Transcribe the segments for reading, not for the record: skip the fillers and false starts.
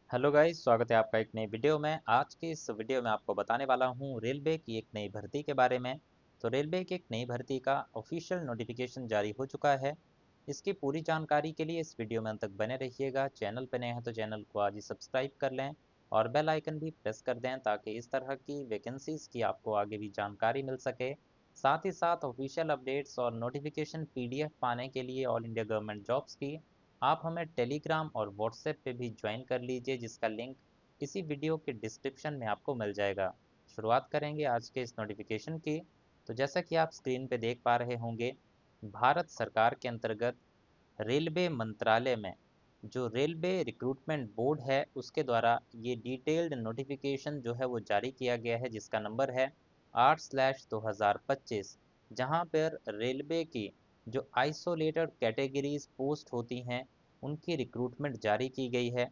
Hello guys, स्वागत है आपका एक नई वीडियो में। आज की इस वीडियो में आपको बताने वाला हूं रेलवे की एक नई भर्ती के बारे में। तो रेलवे की एक नई भर्ती का ऑफिशियल नोटिफिकेशन जारी हो चुका है। इसकी पूरी जानकारी के लिए इस वीडियो में अंत तक बने रहिएगा। चैनल पर नए हैं तो चैनल को आज ही सब्सक्राइब कर लें और बेल आइकन भी प्रेस कर दें ताकि इस तरह की वैकेंसीज की आपको आगे भी जानकारी मिल सके। साथ ही साथ ऑफिशियल अपडेट्स और नोटिफिकेशन PDF पाने के लिए ऑल इंडिया गवर्नमेंट जॉब्स की आप हमें टेलीग्राम और व्हाट्सएप पे भी ज्वाइन कर लीजिए, जिसका लिंक इसी वीडियो के डिस्क्रिप्शन में आपको मिल जाएगा। शुरुआत करेंगे आज के इस नोटिफिकेशन की। तो जैसा कि आप स्क्रीन पे देख पा रहे होंगे, भारत सरकार के अंतर्गत रेलवे मंत्रालय में जो रेलवे रिक्रूटमेंट बोर्ड है उसके द्वारा ये डिटेल्ड नोटिफिकेशन जो है वो जारी किया गया है, जिसका नंबर है 8/2025, जहां पर रेलवे की जो आइसोलेटेड कैटेगरीज पोस्ट होती हैं उनकी रिक्रूटमेंट जारी की गई है।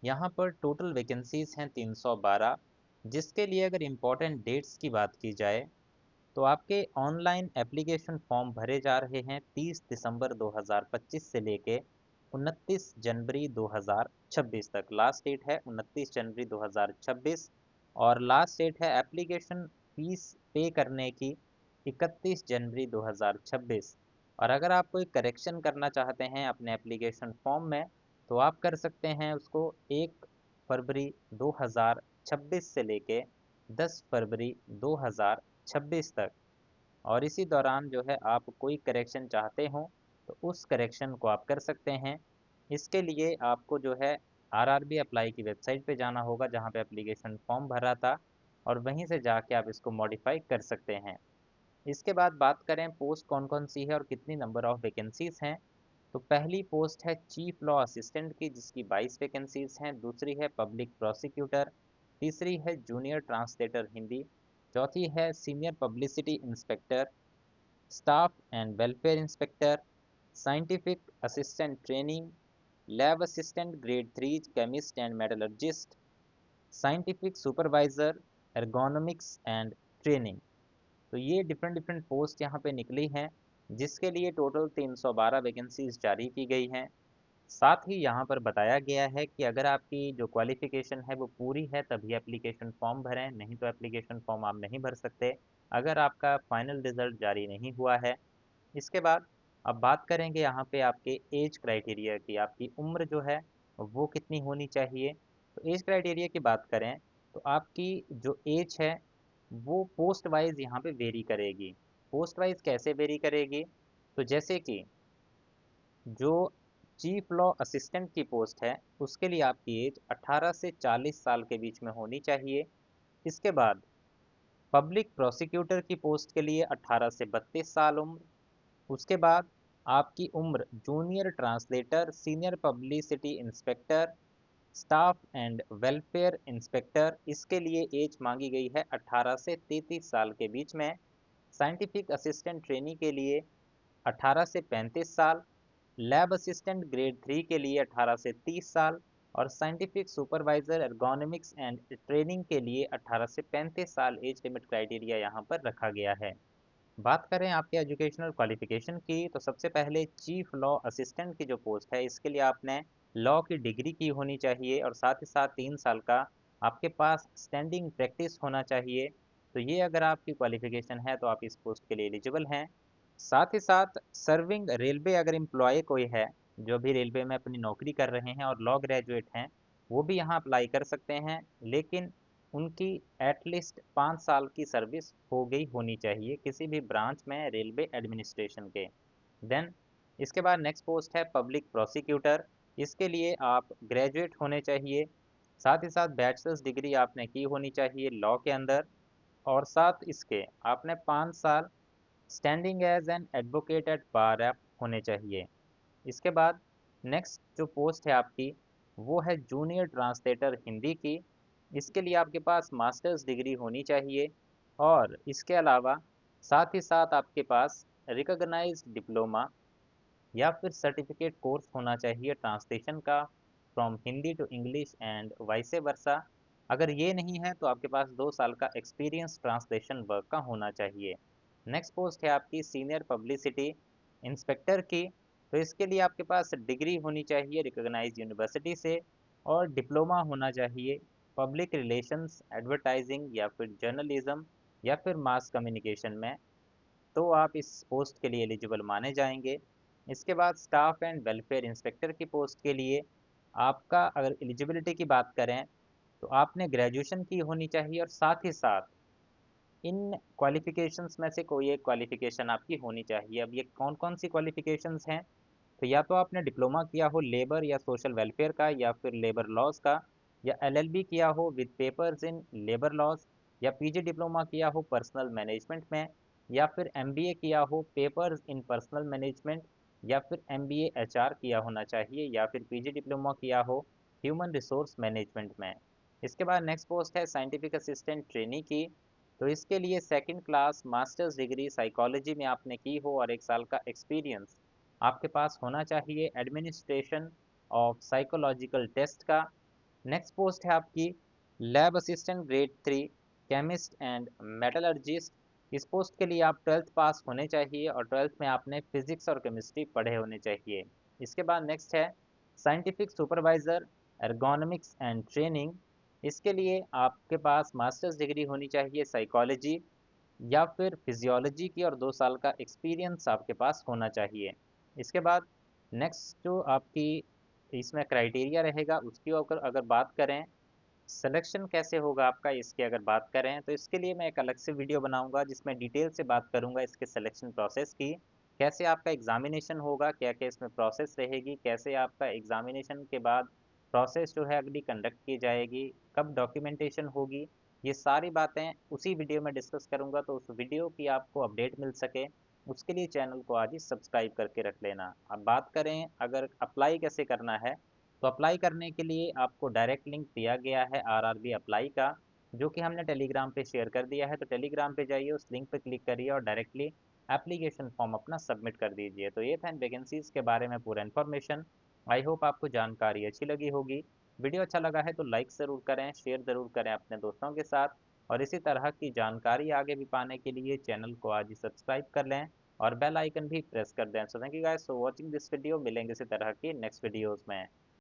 यहाँ पर टोटल वैकेंसीज हैं 312, जिसके लिए अगर इम्पोर्टेंट डेट्स की बात की जाए तो आपके ऑनलाइन एप्लीकेशन फॉर्म भरे जा रहे हैं 30 दिसंबर 2025 से लेके 29 जनवरी 2026 तक। लास्ट डेट है 29 जनवरी 2026 और लास्ट डेट है एप्लीकेशन फीस पे करने की 31 जनवरी 2026। और अगर आप कोई करेक्शन करना चाहते हैं अपने एप्लीकेशन फॉर्म में तो आप कर सकते हैं उसको 1 फरवरी 2026 से लेके 10 फरवरी 2026 तक। और इसी दौरान जो है आप कोई करेक्शन चाहते हो तो उस करेक्शन को आप कर सकते हैं। इसके लिए आपको जो है आरआरबी अप्लाई की वेबसाइट पे जाना होगा, जहाँ पे एप्लीकेशन फॉर्म भरा था, और वहीं से जाके आप इसको मॉडिफाई कर सकते हैं। इसके बाद बात करें पोस्ट कौन कौन सी है और कितनी नंबर ऑफ वैकेंसीज हैं। तो पहली पोस्ट है चीफ लॉ असिस्टेंट की, जिसकी 22 वैकेंसीज हैं। दूसरी है पब्लिक प्रोसिक्यूटर। तीसरी है जूनियर ट्रांसलेटर हिंदी। चौथी है senior publicity inspector, staff and welfare inspector, scientific assistant training, lab assistant grade 3 chemist and metallurgist, scientific supervisor, ergonomics and training. तो ये डिफरेंट डिफरेंट पोस्ट यहाँ पे निकली हैं, जिसके लिए टोटल 312 वैकेंसीज जारी की गई हैं। साथ ही यहाँ पर बताया गया है कि अगर आपकी जो क्वालिफिकेशन है वो पूरी है तभी एप्लीकेशन फॉर्म भरें, नहीं तो एप्लीकेशन फॉर्म आप नहीं भर सकते अगर आपका फाइनल रिजल्ट जारी नहीं हुआ है। इसके बाद अब बात करेंगे यहाँ पे आपके एज क्राइटेरिया की, आपकी उम्र जो है वो कितनी होनी चाहिए। तो एज क्राइटेरिया की बात करें तो आपकी जो एज है वो पोस्ट वाइज यहाँ पे वेरी करेगी। पोस्ट वाइज कैसे वेरी करेगी? तो जैसे कि जो चीफ लॉ असिस्टेंट की पोस्ट है उसके लिए आपकी एज 18 से 40 साल के बीच में होनी चाहिए। इसके बाद पब्लिक प्रोसिक्यूटर की पोस्ट के लिए 18 से 32 साल उम्र। उसके बाद आपकी उम्र junior translator, senior publicity inspector, staff and welfare inspector, इसके लिए एज मांगी गई है 18 से 33 साल के बीच में। साइंटिफिक असिस्टेंट ट्रेनी के लिए 18 से 35 साल, लैब असिस्टेंट ग्रेड 3 के लिए 18 से 30 साल और scientific supervisor ergonomics and training के लिए 18 से 35 साल एज लिमिट क्राइटेरिया यहाँ पर रखा गया है। बात करें आपके एजुकेशनल क्वालिफिकेशन की तो सबसे पहले चीफ लॉ असिस्टेंट की जो पोस्ट है इसके लिए आपने लॉ की डिग्री की होनी चाहिए और साथ ही साथ 3 साल का आपके पास स्टैंडिंग प्रैक्टिस होना चाहिए। तो ये अगर आपकी क्वालिफिकेशन है तो आप इस पोस्ट के लिए एलिजिबल हैं। साथ ही साथ सर्विंग रेलवे अगर एम्प्लॉय कोई है जो भी रेलवे में अपनी नौकरी कर रहे हैं और लॉ ग्रेजुएट हैं, वो भी यहाँ अप्लाई कर सकते हैं, लेकिन उनकी एटलीस्ट 5 साल की सर्विस हो गई होनी चाहिए किसी भी ब्रांच में रेलवे एडमिनिस्ट्रेशन के। देन इसके बाद नेक्स्ट पोस्ट है पब्लिक प्रोसिक्यूटर। इसके लिए आप ग्रेजुएट होने चाहिए, साथ ही साथ बैचलर्स डिग्री आपने की होनी चाहिए लॉ के अंदर, और साथ इसके आपने 5 साल standing as an advocate at bar ऐप होने चाहिए। इसके बाद नेक्स्ट जो पोस्ट है आपकी वो है जूनियर ट्रांसलेटर हिंदी की। इसके लिए आपके पास मास्टर्स डिग्री होनी चाहिए और इसके अलावा साथ ही साथ आपके पास रिकॉग्नाइज्ड डिप्लोमा या फिर सर्टिफिकेट कोर्स होना चाहिए ट्रांसलेशन का, from Hindi to English and vice versa. अगर ये नहीं है तो आपके पास 2 साल का एक्सपीरियंस ट्रांसलेशन वर्क का होना चाहिए। नेक्स्ट पोस्ट है आपकी सीनियर पब्लिसिटी इंस्पेक्टर की। तो इसके लिए आपके पास डिग्री होनी चाहिए रिकॉग्नाइज यूनिवर्सिटी से और डिप्लोमा होना चाहिए पब्लिक रिलेशंस, एडवर्टाइजिंग या फिर जर्नलिज्म या फिर मास कम्युनिकेशन में, तो आप इस पोस्ट के लिए एलिजिबल माने जाएंगे। इसके बाद स्टाफ एंड वेलफेयर इंस्पेक्टर की पोस्ट के लिए आपका अगर एलिजिबिलिटी की बात करें तो आपने ग्रेजुएशन की होनी चाहिए और साथ ही साथ इन क्वालिफिकेशंस में से कोई एक क्वालिफिकेशन आपकी होनी चाहिए। अब ये कौन कौन सी क्वालिफिकेशंस हैं, तो या तो आपने डिप्लोमा किया हो लेबर या सोशल वेलफेयर का या फिर लेबर लॉज का, या एलएलबी किया हो with papers in labour laws, या पीजी डिप्लोमा किया हो पर्सनल मैनेजमेंट में, या फिर एमबीए किया हो पेपर्स इन पर्सनल मैनेजमेंट, या फिर एमबीए एचआर किया होना चाहिए, या फिर पीजी डिप्लोमा किया हो ह्यूमन रिसोर्स मैनेजमेंट में। इसके बाद नेक्स्ट पोस्ट है साइंटिफिक असिस्टेंट ट्रेनी की। तो इसके लिए second class masters degree psychology में आपने की हो और 1 साल का एक्सपीरियंस आपके पास होना चाहिए एडमिनिस्ट्रेशन ऑफ साइकोलॉजिकल टेस्ट का। नेक्स्ट पोस्ट है आपकी lab assistant grade 3 chemist and metallurgist. इस पोस्ट के लिए आप 12th पास होने चाहिए और 12th में आपने फिजिक्स और केमिस्ट्री पढ़े होने चाहिए। इसके बाद नेक्स्ट है scientific supervisor ergonomics and training. इसके लिए आपके पास मास्टर्स डिग्री होनी चाहिए साइकोलॉजी या फिर फिजियोलॉजी की और 2 साल का एक्सपीरियंस आपके पास होना चाहिए। इसके बाद नेक्स्ट जो आपकी इसमें क्राइटेरिया रहेगा उसकी अगर अगर बात करें, सिलेक्शन कैसे होगा आपका, इसकी अगर बात करें तो इसके लिए मैं एक अलग से वीडियो बनाऊंगा जिसमें डिटेल से बात करूंगा इसके सिलेक्शन प्रोसेस की, कैसे आपका एग्जामिनेशन होगा, क्या क्या इसमें प्रोसेस रहेगी, कैसे आपका एग्जामिनेशन के बाद प्रोसेस जो है अगली कंडक्ट की जाएगी, कब डॉक्यूमेंटेशन होगी। ये सारी बातें उसी वीडियो में डिस्कस करूंगा, तो उस वीडियो की आपको अपडेट मिल सके उसके लिए चैनल को आज ही सब्सक्राइब करके रख लेना। अब बात करें अगर अप्लाई कैसे करना है, तो अप्लाई करने के लिए आपको डायरेक्ट लिंक दिया गया है आरआरबी अप्लाई का, जो कि हमने टेलीग्राम पे शेयर कर दिया है। तो टेलीग्राम पे जाइए, उस लिंक पे क्लिक करिए और डायरेक्टली एप्लीकेशन फॉर्म अपना सबमिट कर दीजिए। तो ये था इन वैकेंसीज के बारे में पूरा इन्फॉर्मेशन। आई होप आपको जानकारी अच्छी लगी होगी। वीडियो अच्छा लगा है तो लाइक ज़रूर करें, शेयर ज़रूर करें अपने दोस्तों के साथ, और इसी तरह की जानकारी आगे भी पाने के लिए चैनल को आज ही सब्सक्राइब कर लें और बेल आइकन भी प्रेस कर दें। So thank you guys for watching this video. मिलेंगे इसी तरह की नेक्स्ट वीडियोज़ में।